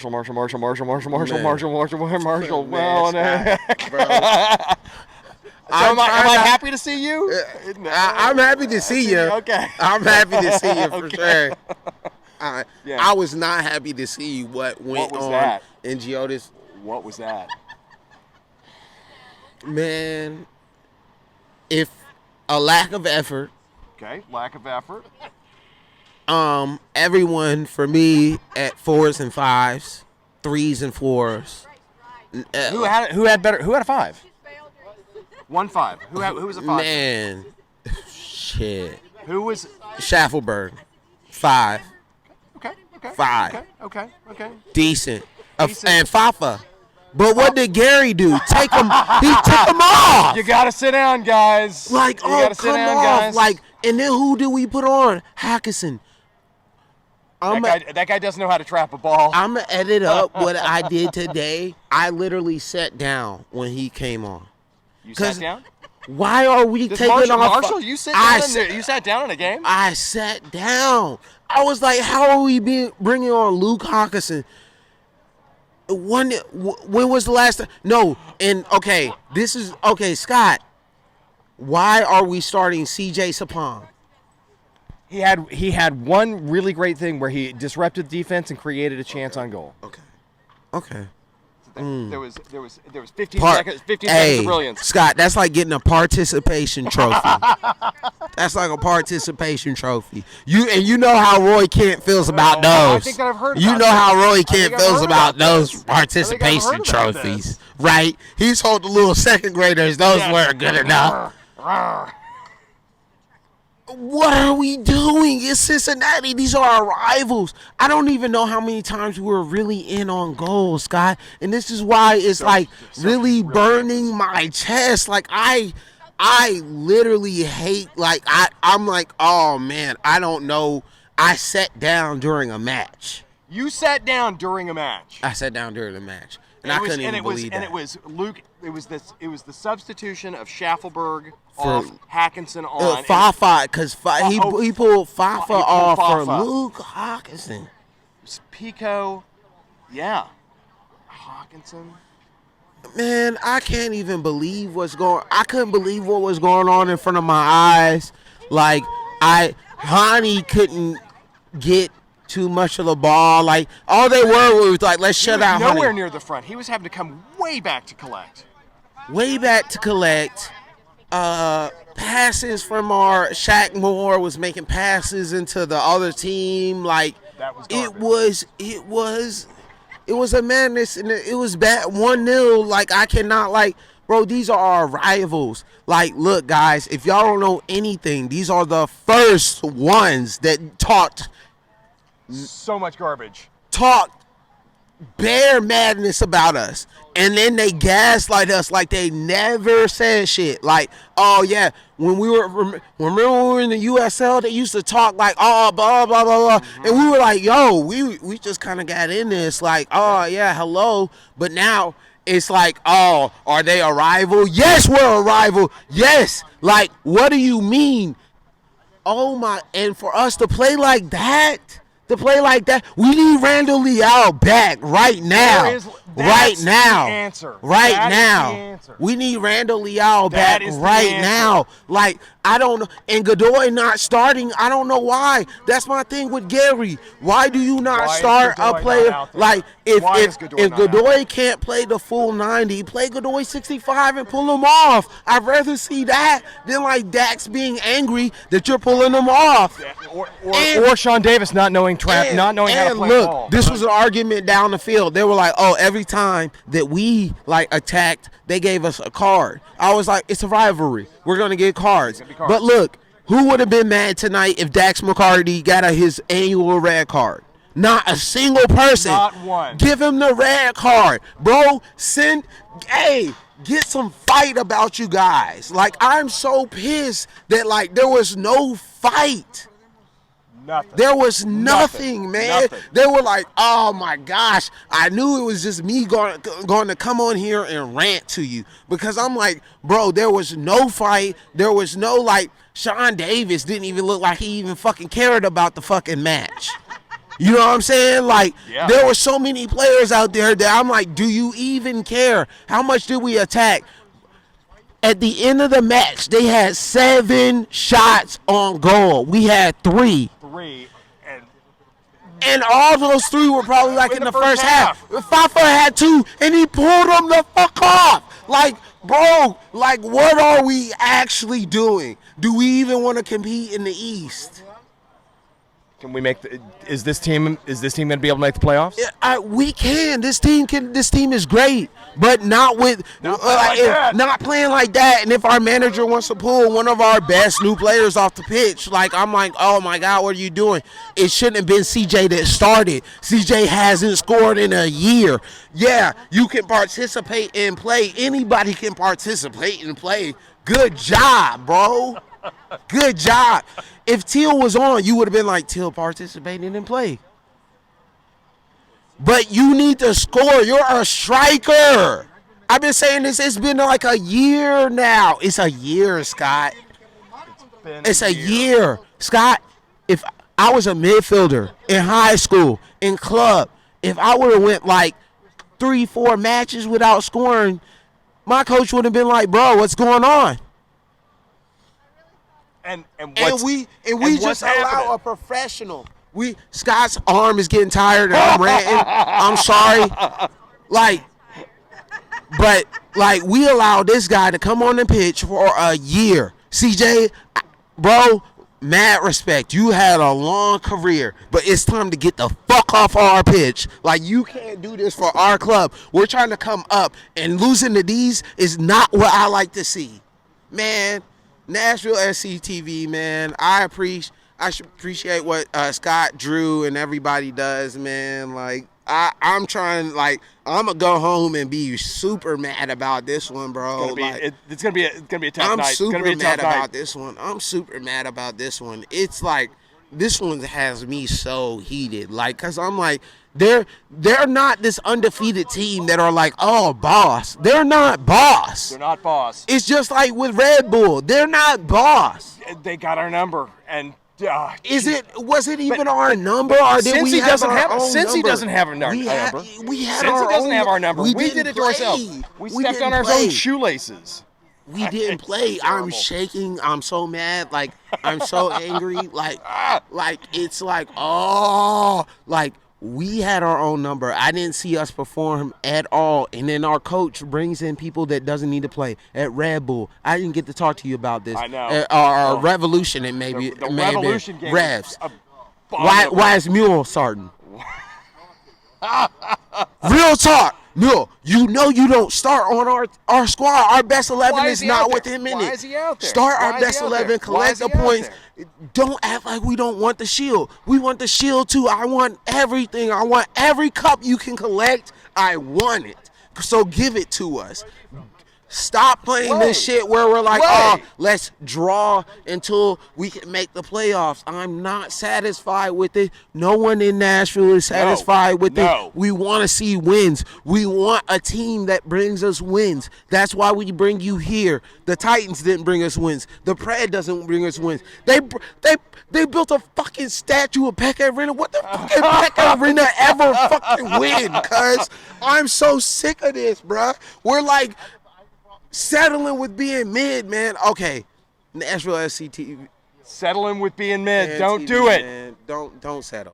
Marshall. Well, bro. Am I happy to see you? I'm happy to see you. Okay. I'm happy to see you for Okay. sure. Yeah. I was not happy to see what went was on that? in Geodis. What was that? Man, if a lack of effort. Okay, lack of effort. Everyone for me at 4s and 5s, 3s and 4s. Who had a 5? 1-5. Who was a 5? Man, shit. Who was Schaffelberg, 5. Okay. 5. Okay. Decent. Decent. And Fafa. But what did Gary do? He took him off. You gotta sit down, guys. Like, you come off. guys. Like, and then who did we put on? Hackinson. That guy doesn't know how to trap a ball. I'm going to edit up what I did today. I literally sat down when he came on. You sat down? Why are we taking off? Marshall, you sat down in a game? I sat down. I was like, how are we bringing on Luke Hawkinson? When was the last time? No, and Scott. Why are we starting CJ Sapong? He had one really great thing where he disrupted the defense and created a chance on goal. Okay. There was 15 seconds of brilliance. Scott, that's like getting a participation trophy. That's like a participation trophy. You know how Roy Kent feels about those. I think that I've heard about You know that. how Roy Kent feels about those this. participation trophies, right? He's told the little second graders those weren't good enough. What are we doing? It's Cincinnati. These are our rivals. I don't even know how many times we were really in on goal, Scott. And this is why it's really burning my chest. Like I literally hate. Like I'm like, oh man, I don't know. I sat down during a match. You sat down during a match. I sat down during a match, and I couldn't even believe that. And it was Luke. It was the substitution of Schaffelberg off Hackinson on Fafa, because he pulled Fafa off for Luke Hawkinson. Pico, yeah, Hawkinson. Man, I can't even believe I couldn't believe what was going on in front of my eyes. Like Hani couldn't get too much of the ball. Like all they were was like, let's shut out Hani. Nowhere near the front. He was having to come way back to collect. Passes from our Shaq Moore was making passes into the other team. Like that was it was a madness, and it was bad. 1-0. Like I cannot bro. These are our rivals. Like, look, guys, if y'all don't know anything, these are the first ones that talked so much garbage. Talked bare madness about us, and then they gaslight us like they never said shit. Like, oh yeah, when we were in the USL, they used to talk like, oh blah blah blah blah, and we were like, yo, we just kind of got in this like, oh yeah, hello, but now it's like, oh, are they a rival? Yes, we're a rival. Yes, like, what do you mean? Oh my, and for us to play like that. We need Randall Leal back right now. Right now. We need Randall Leal back right now. Like, I don't know. And Godoy not starting, I don't know why. That's my thing with Gary. Why do you not start a player? Like, if Godoy can't play the full 90, play Godoy 65 and pull him off. I'd rather see that than like Dax being angry that you're pulling him off. Or Sean Davis not knowing how to play ball. Look, this was an argument down the field. They were like, oh, every time that we attacked, they gave us a card. I was like, it's a rivalry. We're going to get cards. But look, who would have been mad tonight if Dax McCarty got his annual red card? Not a single person. Not one. Give him the red card. Bro, get some fight about you guys. Like, I'm so pissed that, there was no fight. Nothing. There was nothing, man. Nothing. They were like, oh my gosh, I knew it was just me going to come on here and rant to you, because I'm like, bro, there was no fight. There was no Sean Davis didn't even look like he even fucking cared about the fucking match. You know what I'm saying? Like, Yeah. there were so many players out there that I'm like, do you even care? How much did we attack? At the end of the match, they had 7 shots on goal. We had 3. 3. And all those 3 were probably like in the first half. half. Fafa had 2, and he pulled them the fuck off. Like, bro, like, what are we actually doing? Do we even want to compete in the East? Can we make is this team going to be able to make the playoffs? Yeah, we can. This team is great, but not with not playing like that. And if our manager wants to pull one of our best new players off the pitch, like, I'm like, oh my God, what are you doing? It shouldn't have been CJ that started. CJ hasn't scored in a year. Yeah, you can participate and play. Anybody can participate and play. Good job, bro. Good job. If Teal was on, you would have been like, Teal participating and play. But you need to score. You're a striker. I've been saying this. It's been like a year now. It's a year, Scott. It's a year. Scott, if I was a midfielder in high school, in club, if I would have went like 3-4 matches without scoring, my coach would have been like, bro, what's going on? And we just allow a professional. Scott's arm is getting tired and I'm ranting. I'm sorry. But we allow this guy to come on the pitch for a year. CJ, bro, mad respect. You had a long career, but it's time to get the fuck off our pitch. Like, you can't do this for our club. We're trying to come up, and losing to these is not what I like to see. Man, Nashville SCTV, man, I should appreciate what Scott, Drew, and everybody does, man. Like, I'm trying, like, I'm gonna go home and be super mad about this one, bro. It's gonna be a tough night. I'm super mad about this one. I'm super mad about this one. It's like, this one has me so heated, like, cause I'm like, they're not this undefeated team that are like, oh, boss. They're not boss. They're not boss. It's just like with Red Bull. They're not boss. They got our number, and was it even our number, or did we have our own number? Cincy doesn't have our number. Cincy doesn't have our number. We did it to ourselves. We stepped on our own shoelaces. We didn't play. I'm shaking. I'm so mad. Like, I'm so angry. Like it's like, oh, like, we had our own number. I didn't see us perform at all. And then our coach brings in people that doesn't need to play at Red Bull. I didn't get to talk to you about this. I know. Our Revolution, and maybe the Revolution game. Revs. Why is Mule starting? Real talk. Mule, you know you don't start on our squad. Our best 11 is not with him in it. Why is he out there? Start our best 11, collect the points. Don't act like we don't want the shield. We want the shield too. I want everything. I want every cup you can collect. I want it. So give it to us. Stop playing this shit where we're like, oh, let's draw until we can make the playoffs. I'm not satisfied with it. No one in Nashville is satisfied with it. We want to see wins. We want a team that brings us wins. That's why we bring you here. The Titans didn't bring us wins. The Pred doesn't bring us wins. They built a fucking statue of Pekka Arena. What the fuck did Pekka Arena ever fucking win? Cuz I'm so sick of this, bruh. We're like settling with being mid, man. Okay, Nashville SCTV. Settling with being mid. Don't do it. Man. Don't settle.